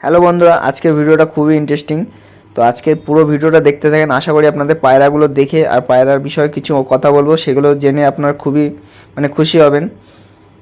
Hello বন্ধুরা, আজকের ভিডিওটা খুবই ইন্টারেস্টিং। তো আজকের পুরো ভিডিওটা দেখতে থাকেন। আশা করি আপনাদের পায়রাগুলো দেখে আর পায়রার বিষয়ে কিছু কথা বলবো, সেগুলো জেনে আপনারা খুবই খুশি হবেন।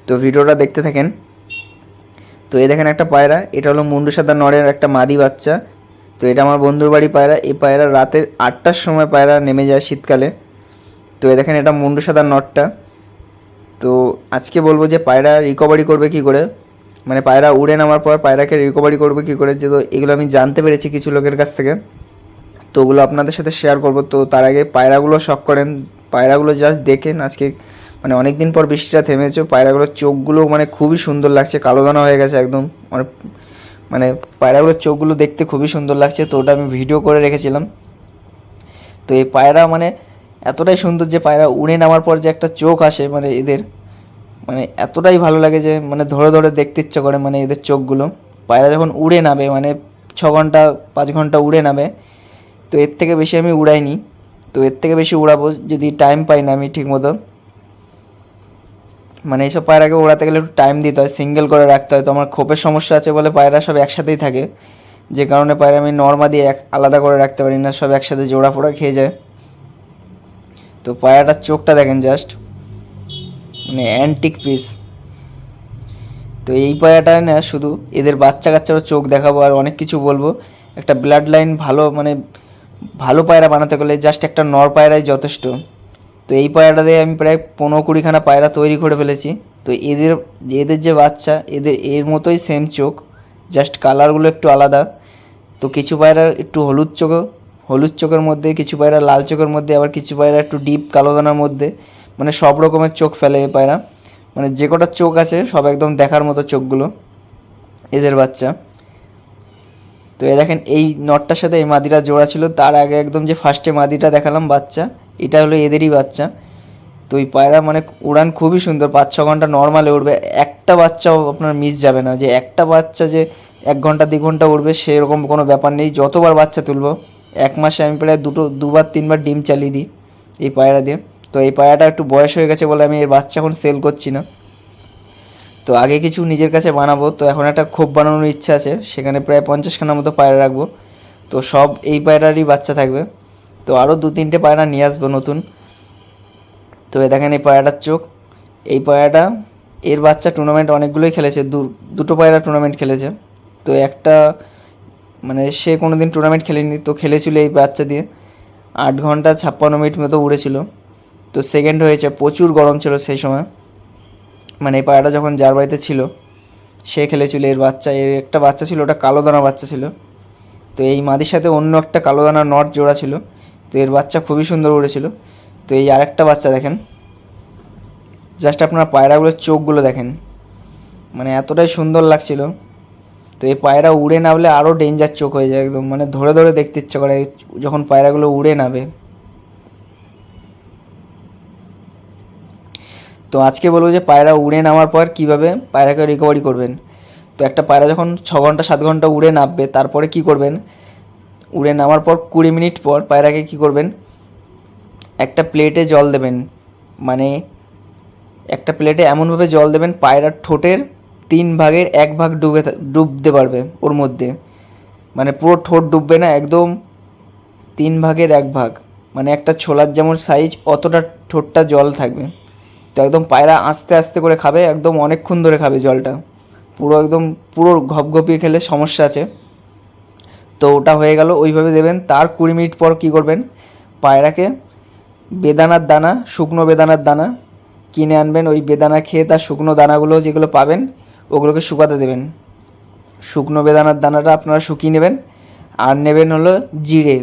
তো ভিডিওটা দেখতে থাকেন। তো এই দেখেন একটা পায়রা, এটা হলো মুন্ডু সাদা নরের একটা মাদি বাচ্চা। তো এটা আমার বন্ধুর বাড়ি পায়রা। এই পায়রা রাতের 8টার সময় পায়রা নেমে যায় শীতকালে। তো এই দেখেন এটা মুন্ডু সাদা নরটা। তো আজকে বলবো যে পায়রা রিকভারি করবে কি করে, পায়রা উড়ে নামার পর পায়রাকে রিকভারি করবে কী করে, যে তো এগুলো আমি জানতে পেরেছি কিছু লোকের কাছ থেকে। তো ওগুলো আপনাদের সাথে শেয়ার করব। তো তার আগে পায়রাগুলো শখ করেন, পায়রাগুলো জাস্ট দেখেন। আজকে অনেক দিন পর বৃষ্টিটা থেমেছে, পায়রাগুলোর চোখগুলো খুবই সুন্দর লাগছে, কালো দানা হয়ে গেছে একদম। পায়রাগুলোর চোখগুলো দেখতে খুবই সুন্দর লাগছে। তো ওটা আমি ভিডিও করে রেখেছিলাম। তো এই পায়রা এতটাই সুন্দর যে পায়রা উড়ে নামার পর যে একটা চোখ আসে এদের এতটাই ভালো লাগে যে ধরে ধরে দেখতে ইচ্ছা করে এদের চোখগুলো। পায়রা যখন উড়ে নামে 6 ঘন্টা 5 ঘন্টা উড়ে নামে। তো এর থেকে বেশি আমি উড়াইনি। তো এর থেকে বেশি উড়াবো যদি টাইম পাই না আমি ঠিক মতো। এইসব পায়রাকে উড়াতে গেলে একটু টাইম দিতে হয়, সিঙ্গেল করে রাখতে হয়। তো আমার খোপের সমস্যা আছে বলে পায়রা সব একসাথেই থাকে, যে কারণে পায়রা আমি নর্মা দিয়ে আলাদা করে রাখতে পারি না, সব একসাথে জোড়া ফোড়া খেয়ে যায়। তো পায়রাটার চোখটা দেখেন জাস্ট, অ্যান্টিক পিস। তো এই পায়রাটা না শুধু এদের বাচ্চা কাচ্চারও চোখ দেখাবো আর অনেক কিছু বলবো। একটা ব্লাড লাইন ভালো ভালো পায়রা বানাতে গেলে জাস্ট একটা নর পায়রাই যথেষ্ট। তো এই পায়রাটা দিয়ে আমি প্রায় 15-20খানা পায়রা তৈরি করে ফেলেছি। তো এদের এদের যে বাচ্চা, এর মতোই সেম চোখ, জাস্ট কালারগুলো একটু আলাদা। তো কিছু পায়রা একটু হলুদ চোখের মধ্যে, কিছু পায়রা লাল চোখের মধ্যে, আবার কিছু পায়রা একটু ডিপ কালো দানার মধ্যে। সব রকমের চোখ ফেলে এই পায়রা। যে কটা চোখ আছে সব একদম দেখার মতো চোখগুলো এদের বাচ্চা। তো এ দেখেন এই নটটার সাথে এই মাদিটা জোড়া ছিল। তার আগে একদম যে ফার্স্টে মাদিটা দেখালাম বাচ্চা, এটা হলো এদেরই বাচ্চা। তো এই পায়রা উড়ান খুবই সুন্দর, 5-6 ঘন্টা নর্মালে উঠবে। একটা বাচ্চাও আপনার মিস যাবে না, যে একটা বাচ্চা যে 1 ঘন্টা 2 ঘন্টা উঠবে সেরকম কোনো ব্যাপার নেই। যতবার বাচ্চা তুলবো, 1 মাসে আমি প্রায় 2-3বার ডিম চালিয়ে দিই এই পায়রা দিয়ে। তো এই পায়রাটা একটু বয়স হয়ে গেছে বলে আমি এর বাচ্চা এখন সেল করছি না। তো আগে কিছু নিজের কাছে বানাবো। তো এখন একটা খোপ বানানোর ইচ্ছা আছে, সেখানে প্রায় 50খানার মতো পায়রা রাখবো। তো সব এই পায়রারই বাচ্চা থাকবে। তো আরও 2-3টে পায়রা নিয়ে আসবো নতুন। তো দেখেন এই পায়রাটার চোখ। এই পায়রাটা এর বাচ্চা টুর্নামেন্ট অনেকগুলোই খেলেছে, দুটো পায়রা টুর্নামেন্ট খেলেছে। তো একটা সে কোনো দিন টুর্নামেন্ট খেলেনি, তো খেলেছিল এই বাচ্চা দিয়ে। 8 ঘন্টা 56 মিনিট মতো উড়েছিল। তো সেকেন্ড হয়েছে। প্রচুর গরম ছিল সেই সময়, এই পায়রাটা যখন যার বাড়িতে ছিল সে খেলেছিল। এর বাচ্চা, এর একটা বাচ্চা ছিল, ওটা কালো দানা বাচ্চা ছিল। তো এই মাদির সাথে অন্য একটা কালো দানা নট জোড়া ছিল। তো এর বাচ্চা খুবই সুন্দর উড়েছিল। তো এই আরেকটা বাচ্চা দেখেন, জাস্ট আপনার পায়রাগুলোর চোখগুলো দেখেন, এতটাই সুন্দর লাগছিল। তো এই পায়রা উড়ে নামলে আরও ডেঞ্জার চোখ হয়ে যায় একদম, ধরে ধরে দেখতে ইচ্ছে করে যখন পায়রাগুলো উড়ে নামে। তো আজকে বলবো যে পায়রা উড়ে নামার পর কীভাবে পায়রাকে রিকভারি করবেন। তো একটা পায়রা যখন 6 ঘন্টা 7 ঘন্টা উড়ে নামবে, তারপরে কি করবেন, উড়ে নামার পর 20 মিনিট পর পায়রাকে কি করবেন, একটা প্লেটে জল দেবেন। একটা প্লেটে এমনভাবে জল দেবেন পায়রার ঠোঁটের 3 ভাগের 1 ভাগ ডুবতে পারবে ওর মধ্যে। পুরো ঠোঁট ডুববে না, একদম 3 ভাগের 1 ভাগ, একটা ছোলার যেমন সাইজ অতটা ঠোঁটটা জল থাকবে। তো একদম পায়রা আস্তে আস্তে করে খাবে, একদম অনেকক্ষণ ধরে খাবে জলটা, পুরো ঘপঘপিয়ে খেলে সমস্যা আছে। তো ওটা হয়ে গেল, ওইভাবে দেবেন। তার 20 মিনিট পর কী করবেন, পায়রাকে বেদানার দানা, শুকনো বেদানার দানা কিনে আনবেন। ওই বেদানা খেয়ে তার শুকনো দানাগুলো যেগুলো পাবেন ওগুলোকে শুকাতে দেবেন। শুকনো বেদানার দানাটা আপনারা শুকিয়ে নেবেন। আর নেবেন হলো জিরে,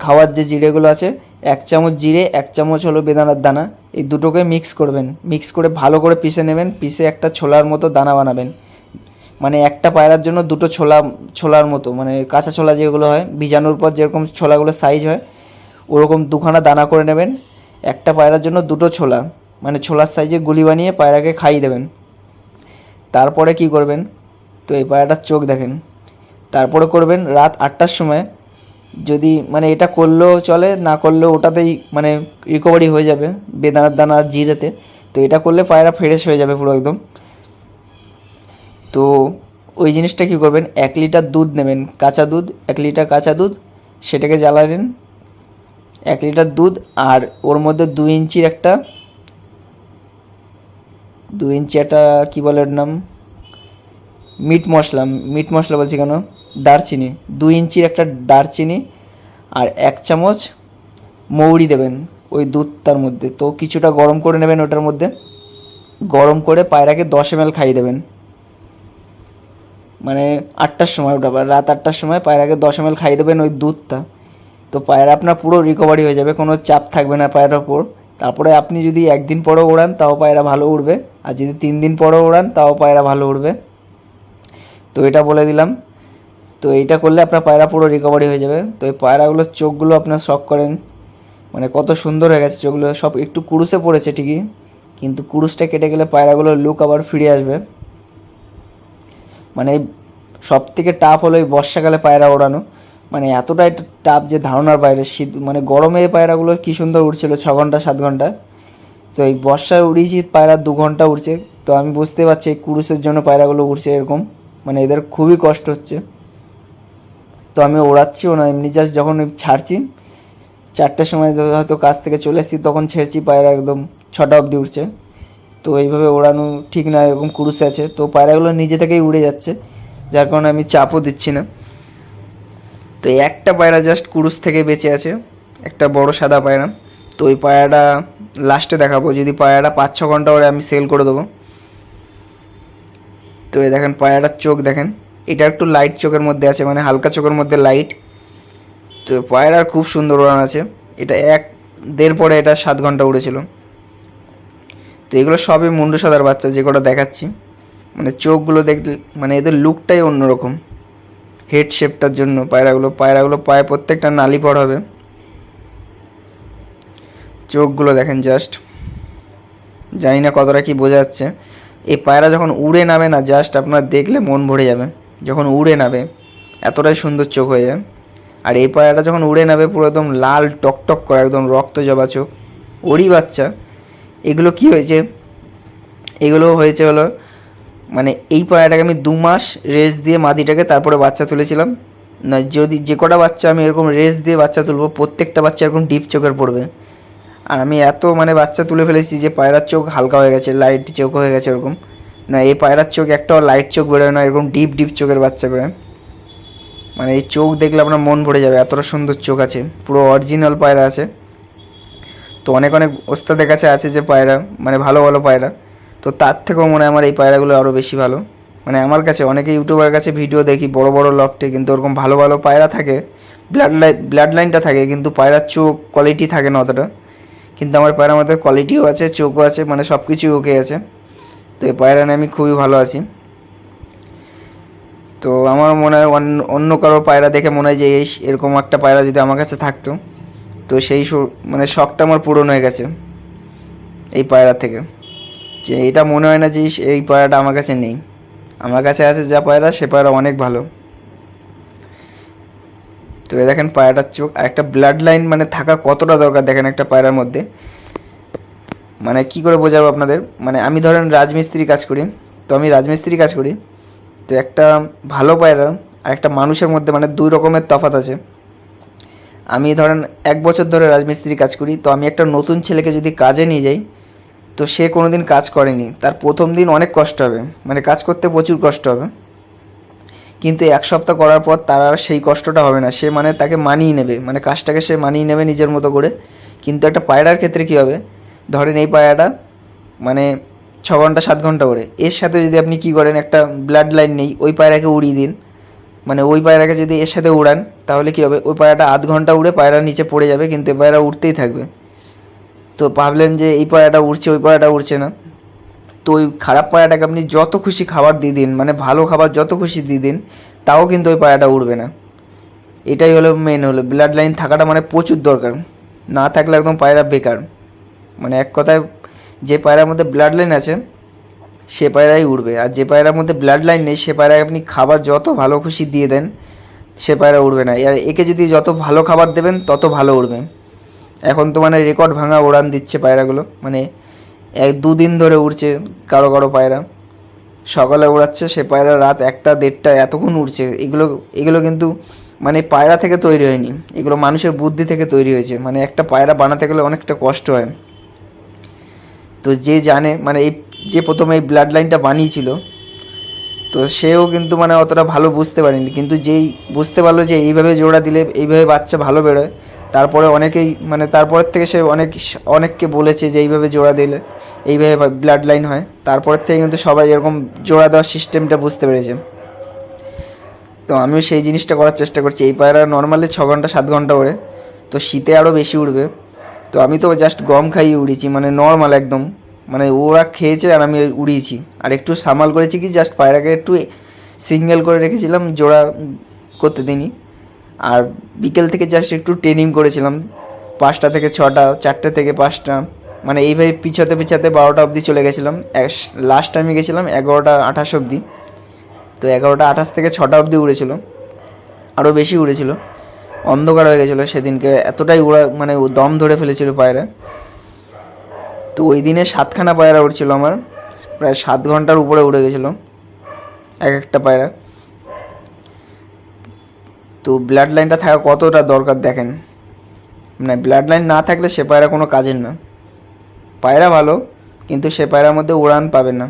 খাওয়ার যে জিরেগুলো আছে, 1 চামচ জিরে, 1 চামচ হলো বেদানার দানা। এই দুটোকে মিক্স করবেন, মিক্স করে ভালো করে পিষে নেবেন। পিষে একটা ছোলার মতো দানা বানাবেন। একটা পায়রার জন্য দুটো ছোলার মতো, কাঁচা ছোলা যেগুলো হয় ভিজানোর পর যেরকম ছোলাগুলো সাইজ হয়, ওরকম 2খানা দানা করে নেবেন। একটা পায়রার জন্য দুটো ছোলা, ছোলার সাইজে গুলি বানিয়ে পায়রাকে খাইয়ে দেবেন। তারপরে কি করবেন, তো এই পায়রাটার চোখ দেখেন। তারপরে করবেন রাত 8টার সময়, যদি এটা করলেও চলে, না করলেও ওটাতেই রিকভারি হয়ে যাবে বেদানার দানা জিরেতে। তো এটা করলে পায়রা ফ্রেশ হয়ে যাবে পুরো একদম। তো ওই জিনিসটা কী করবেন, 1 লিটার দুধ নেবেন, কাঁচা দুধ, 1 লিটার কাঁচা দুধ, সেটাকে জ্বালালেন 1 লিটার দুধ, আর ওর মধ্যে 2 ইঞ্চির একটা 2 ইঞ্চি একটা কী বলে ওর নাম, মিট মশলা বলছি কেন, দারচিনি, 2 ইঞ্চির একটা দারচিনি, আর 1 চামচ মৌরি দেবেন ওই দুধটার মধ্যে। তো কিছুটা গরম করে নেবেন, ওটার মধ্যে গরম করে পায়রাকে 10 ml খাইয়ে দেবেন, মানে 8টার সময়, ওটা রাত 8টার সময় পায়রাকে 10 ml খাইয়ে দেবেন ওই দুধটা। তো পায়রা আপনার পুরো রিকভারি হয়ে যাবে, কোনো চাপ থাকবে না পায়রার ওপর। তারপরে আপনি যদি 1 দিন পরেও ওড়ান তাও পায়রা ভালো উড়বে, আর যদি 3 দিন পরেও ওড়ান তাও পায়রা ভালো উড়বে। তো এটা বলে দিলাম। তো এইটা করলে আপনার পায়রা পুরো রিকভারি হয়ে যাবে। তো এই পায়রাগুলোর চোখগুলো আপনার শখ করেন, মানে কত সুন্দর হয়ে গেছে চোখগুলো, সব একটু কুরুসে পড়েছে ঠিকই, কিন্তু কুরুসটা কেটে গেলে পায়রাগুলোর লুক আবার ফিরে আসবে। মানে সব থেকে টাফ হলো এই বর্ষাকালে পায়রা ওড়ানো, মানে এতটাই টাফ যে ধারণার বাইরে। শীত মানে গরমে এই পায়রাগুলো কী সুন্দর উড়ছিল 6 ঘন্টা 7 ঘন্টা, তো এই বর্ষায় উড়িয়েছি পায়রা 2 ঘন্টা উড়ছে। তো আমি বুঝতে পারছি এই কুরুসের জন্য পায়রাগুলো উড়ছে এরকম, মানে এদের খুবই কষ্ট হচ্ছে। তো আমি ওড়াচ্ছিও না, এমনি জাস্ট যখন ছাড়ছি 4টের সময় হয়তো কাজ থেকে চলে এসেছি তখন ছেড়েছি, পায়রা একদম 6টা অবধি উঠছে। তো এইভাবে ওড়ানো ঠিক না, এরকম কুরুসে আছে, তো পায়রাগুলো নিজে থেকেই উড়ে যাচ্ছে, যার কারণে আমি চাপও দিচ্ছি না। তো এই একটা পায়রা জাস্ট কুরুস থেকে বেঁচে আছে, একটা বড় সাদা পায়রা। তো ওই পায়রাটা লাস্টে দেখাবো, যদি পায়রাটা 5-6 ঘন্টা ওরে আমি সেল করে দেবো। তো এই দেখেন পায়রাটার চোখ দেখেন, এটা একটু লাইট চোখের মধ্যে আছে, মানে হালকা চোখের মধ্যে লাইট। তো পায়রার খুব সুন্দর উড়ান আছে, এটা 1-1.5 পরে এটা 7 ঘন্টা উড়েছিল। তো এগুলো সবই মুন্ডু সাদার বাচ্চা, যে কটা দেখাচ্ছি, মানে চোখগুলো দেখতে, মানে এদের লুকটাই অন্যরকম। হেড শেপটার জন্য পায়রাগুলো পায়ে প্রত্যেকটা নালি পড় হবে। চোখগুলো দেখেন জাস্ট, জানি না কতটা কি বোঝা যাচ্ছে। এই পায়রা যখন উড়ে নামে না, জাস্ট আপনার দেখলে মন ভরে যাবে, যখন উড়ে নামে এতটাই সুন্দর চোখ হয়ে যায়। আর এই পায়রাটা যখন উড়ে নামে পুরো একদম লাল টকটক করে, একদম রক্ত জবা চোখ, ওরই বাচ্চা। এগুলো কি হয়েছে, এগুলো হয়েছে হলো, মানে এই পায়রাটাকে আমি 2 মাস রেস্ট দিয়ে মাদিটাকে তারপরে বাচ্চা তুলেছিলাম না। যদি যে কটা বাচ্চা আমি এরকম রেস্ট দিয়ে বাচ্চা তুলবো, প্রত্যেকটা বাচ্চা এরকম ডিপ চোখের পড়বে। আর আমি এত মানে বাচ্চা তুলে ফেলেছি যে পায়রার চোখ হালকা হয়ে গেছে, লাইট চোখ হয়ে গেছে এরকম। না, এই পায়রার চোখ একটাও লাইট চোখ বেরোয় না, এরকম ডিপ ডিপ চোখের বাচ্চা বেরোয়। মানে এই চোখ দেখলে আপনার মন ভরে যাবে, এতটা সুন্দর চোখ আছে, পুরো অরিজিনাল পায়রা আছে। তো অনেক অনেক ওস্তাদের কাছে আছে যে পায়রা, মানে ভালো ভালো পায়রা, তো তার থেকেও মনে হয় আমার এই পায়রাগুলো আরও বেশি ভালো। মানে আমার কাছে অনেকে ইউটিউবার কাছে ভিডিও দেখি বড় বড় লফটে, কিন্তু ওরকম ভালো ভালো পায়রা থাকে, ব্লাড লাইনটা থাকে, কিন্তু পায়রার চোখ কোয়ালিটি থাকে না অতটা। কিন্তু আমার পায়রার মধ্যে কোয়ালিটিও আছে, চোখও আছে, মানে সব কিছুই ওকে আছে। তো এই পায়রা নিয়ে আমি খুবই ভালো আছি। তো আমার মনে হয় অন্য কারো পায়রা দেখে মনে হয় যে এরকম একটা পায়রা যদি আমার কাছে থাকতো, তো সেই মানে শখটা আমার পূরণ হয়ে গেছে এই পায়রা থেকে। যে এটা মনে হয় না যে এই পায়রাটা আমার কাছে নেই, আমার কাছে আছে যা পায়রা, সে পায়রা অনেক ভালো। তো এই দেখেন পায়রাটার চোখ, আর একটা ব্লাড লাইন মানে থাকা কতটা দরকার দেখেন একটা পায়রার মধ্যে। মানে কি করে বোঝাবো আপনাদের, মানে আমি ধরেন রাজমিস্ত্রি কাজ করি, তো আমি রাজমিস্ত্রি কাজ করি, তো একটা ভালো পায়রা আর একটা মানুষের মধ্যে মানে 2 রকমের তফাৎ আছে। আমি ধরেন 1 বছর ধরে রাজমিস্ত্রি কাজ করি, তো আমি একটা নতুন ছেলেকে যদি কাজে নিয়ে যাই, তো সে কোনো দিন কাজ করেনি, তার প্রথম দিন অনেক কষ্ট হবে, মানে কাজ করতে প্রচুর কষ্ট হবে। কিন্তু 1 সপ্তাহ করার পর তার আর সেই কষ্টটা হবে না, সে মানে তাকে মানিয়ে নেবে, মানে কাজটাকে সে মানিয়ে নেবে নিজের মতো করে। কিন্তু একটা পায়রার ক্ষেত্রে কী হবে, ধরেন এই পায়রাটা মানে 6 ঘন্টা 7 ঘন্টা ওড়ে, এর সাথে যদি আপনি কী করেন, একটা ব্লাড লাইন নেই, ওই পায়রাকে উড়িয়ে দিন, মানে ওই পায়রাকে যদি এর সাথে উড়ান, তাহলে কী হবে, ওই পায়রাটা আধ ঘন্টা উড়ে পায়রা নিচে পড়ে যাবে, কিন্তু এই পায়রা উঠতেই থাকবে। তো ভাবলেন যে এই পায়রাটা উড়ছে, ওই পায়রাটা উড়ছে না। তো ওই খারাপ পায়রাটাকে আপনি যত খুশি খাবার দিয়ে দিন, মানে ভালো খাবার যত খুশি দিয়ে দিন, তাও কিন্তু ওই পায়রাটা উড়বে না। এটাই হলো মেন, হলো ব্লাড লাইন থাকাটা মানে প্রচুর দরকার, না থাকলে একদম পায়রা বেকার। মানে এক কথায় যে পায়রার মধ্যে ব্লাড লাইন আছে সে পায়রাই উড়বে, আর যে পায়রার মধ্যে ব্লাড লাইন নেই সে পায়রায় আপনি খাবার যত ভালো খুশি দিয়ে দেন, সে পায়রা উড়বে না। আর একে যদি যত ভালো খাবার দেবেন তত ভালো উড়বে। এখন তো মানে রেকর্ড ভাঙা উড়ান দিচ্ছে পায়রাগুলো, মানে 1-2 দিন ধরে উড়ছে কারো কারো পায়রা। সকালে উড়াচ্ছে, সে পায়রা রাত 1টা 1:30 এতক্ষণ উড়ছে। এগুলো কিন্তু মানে পায়রা থেকে তৈরি হয়নি, এগুলো মানুষের বুদ্ধি থেকে তৈরি হয়েছে। মানে একটা পায়রা বানাতে গেলে অনেকটা কষ্ট হয়। তো যে জানে মানে এই যে প্রথমে এই ব্লাড লাইনটা বানিয়েছিল, তো সেও কিন্তু মানে অতটা ভালো বুঝতে পারেনি, কিন্তু যেই বুঝতে পারলো যে এইভাবে জোড়া দিলে এইভাবে বাচ্চা ভালো বেরোয়, তারপরে অনেকেই মানে তারপরের থেকে সে অনেককে বলেছে যে এইভাবে জোড়া দিলে এইভাবে ব্লাড লাইন হয়। তারপরের থেকে কিন্তু সবাই এরকম জোড়া দেওয়ার সিস্টেমটা বুঝতে পেরেছে। তো আমিও সেই জিনিসটা করার চেষ্টা করছি। এই পায়রা নর্মালি 6 ঘন্টা 7 ঘন্টা ওড়ে, তো শীতে আরও বেশি উড়বে। তো আমি তো জাস্ট গম খাইয়ে উড়িয়েছি, মানে নর্মাল একদম, মানে ওরা খেয়েছে আর আমি উড়িয়েছি। আর একটু সামাল করেছি কি, জাস্ট পায়রাকে একটু সিঙ্গেল করে রেখেছিলাম, জোড়া করতে দিইনি। আর বিকেল থেকে জাস্ট একটু ট্রেনিং করেছিলাম, 5টা থেকে 6টা, 4টে থেকে 5টা, মানে এইভাবে পিছাতে পিছাতে 12টা অবধি চলে গেছিলাম। লাস্ট টাইমে গেছিলাম 11টা 28 অবধি। তো 11টা 28 থেকে 6টা অবধি উড়েছিল, আরও বেশি উড়েছিল। অন্ধকার হয়ে গেছিলো সেদিনকে, এতটাই উড়া মানে ও দম ধরে ফেলেছিল পায়রা। তো ওই দিনে 7খানা পায়রা উড়ছিল আমার, প্রায় 7 ঘন্টার উপরে উড়ে গেছিলো এক একটা পায়রা। তো ব্লাড লাইনটা থাকা কতটা দরকার দেখেন, মানে ব্লাড লাইন না থাকলে সে পায়রা কোনো কাজের না। পায়রা ভালো, কিন্তু সে পায়রার মধ্যে উড়ান পাবেন না।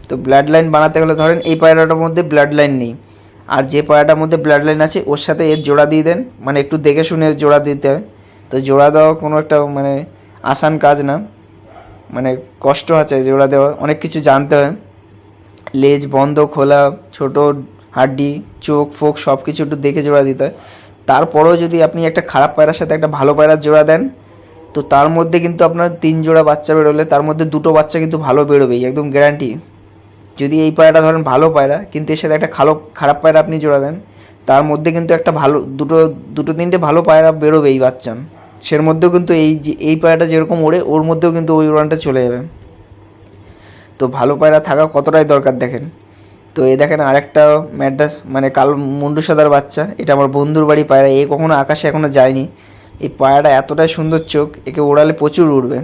তো ব্লাড লাইন বানাতে গেলে ধরেন এই পায়রাটার মধ্যে ব্লাড লাইন নেই, আর যে পায়রাটার মধ্যে ব্লাড লাইন আছে ওর সাথে এর জোড়া দিয়ে দেন, মানে একটু দেখে শুনে জোড়া দিতে হয়। তো জোড়া দেওয়া কোনো একটা মানে আসান কাজ না, মানে কষ্ট আছে জোড়া দেওয়া, অনেক কিছু জানতে হয়। লেজ বন্ধ খোলা, ছোট হাড্ডি, চোখ ফোক সব কিছু একটু দেখে জোড়া দিতে হয়। তারপরেও যদি আপনি একটা খারাপ পায়রার সাথে একটা ভালো পায়রার জোড়া দেন, তো তার মধ্যে কিন্তু আপনার 3 জোড়া বাচ্চা বেরোলে তার মধ্যে 2টো বাচ্চা কিন্তু ভালো বেরোবেই, একদম গ্যারান্টি। যদি এই পায়রাটা ধরেন ভালো পায়রা, কিন্তু এর সাথে একটা খারাপ পায়রা আপনি জোড়া দেন, তার মধ্যে কিন্তু একটা ভালো দুটো 3টে ভালো পায়রা বেরোবে এই বাচ্চা। সের মধ্যেও কিন্তু এই পায়রাটা যেরকম ওড়ে ওর মধ্যেও কিন্তু ওই উড়ানটা চলে যাবে। তো ভালো পায়রা থাকা কতটাই দরকার দেখেন। তো এই দেখেন আরেকটা ম্যাড্রাস মানে কালো মুন্ডু সাদার বাচ্চা, এটা আমার বন্ধুর বাড়ি পায়রা, এ কখনো আকাশে এখনো যায়নি। এই পায়রাটা এতটাই সুন্দর চোখ, একে ওড়ালে প্রচুর উড়বে।